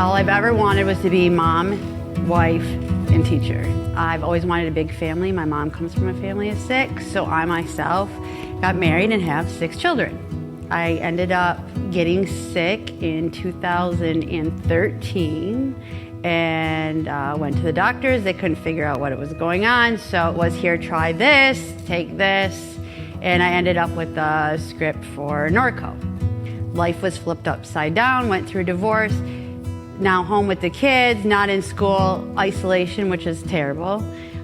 All I've ever wanted was to be mom, wife, and teacher. I've always wanted a big family. My mom comes from a family of 6, so I myself got married and have 6 children. I ended up getting sick in 2013 and went to the doctors. They couldn't figure out what was going on, so it was, here, try this, take this, and I ended up with a script for Norco. Life was flipped upside down, went through a divorce, now home with the kids, not in school, isolation, which is terrible,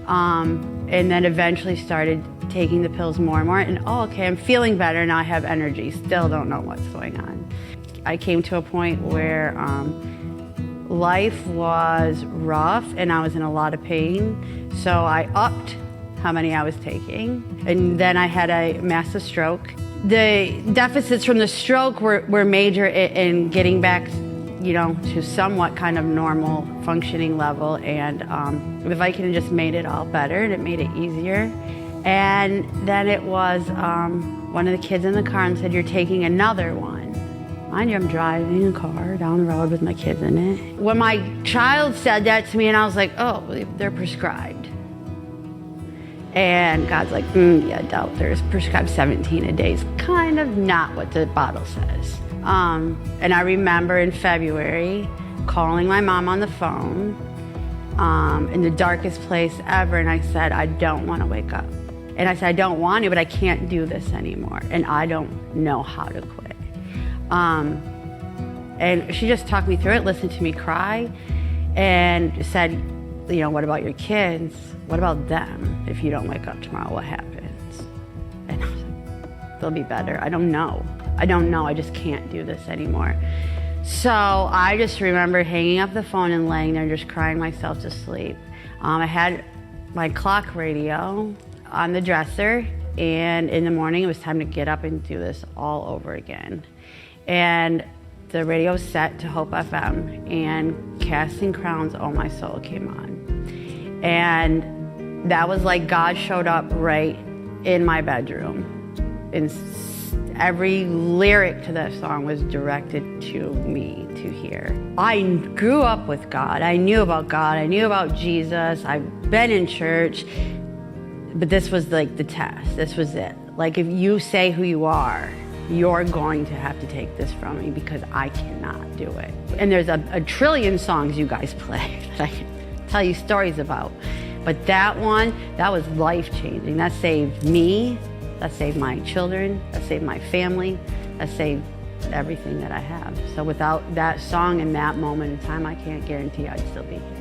and then eventually started taking the pills more and more, and okay, I'm feeling better, now I have energy, still don't know what's going on. I came to a point where life was rough and I was in a lot of pain, so I upped how many I was taking, and then I had a massive stroke. The deficits from the stroke were major in getting back, to somewhat kind of normal functioning level, and the Vicodin just made it all better and it made it easier. And then it was one of the kids in the car and said, "You're taking another one." Mind you, I'm driving a car down the road with my kids in it. When my child said that to me, and I was like, oh, they're prescribed. And God's like, yeah, doubt there's prescribed 17 a day. It's kind of not what the bottle says. And I remember in February calling my mom on the phone in the darkest place ever, and I said, I don't want to wake up. And I said, I don't want to, but I can't do this anymore, and I don't know how to quit. And she just talked me through it, listened to me cry, and said, what about your kids? What about them? If you don't wake up tomorrow, what happens? And I was like, they'll be better. I don't know. I just can't do this anymore. So I just remember hanging up the phone and laying there just crying myself to sleep. I had my clock radio on the dresser, and in the morning it was time to get up and do this all over again. And the radio was set to HopeFM, and Casting Crowns, Oh My Soul came on. And that was like God showed up right in my bedroom. And every lyric to that song was directed to me to hear. I grew up with God. I knew about God. I knew about Jesus. I've been in church. But this was like the test. This was it. Like, if you say who you are, you're going to have to take this from me because I cannot do it. And there's a trillion songs you guys play that I can tell you stories about. But that one, that was life-changing. That saved me, that saved my children, that saved my family, that saved everything that I have. So without that song and that moment in time, I can't guarantee I'd still be here.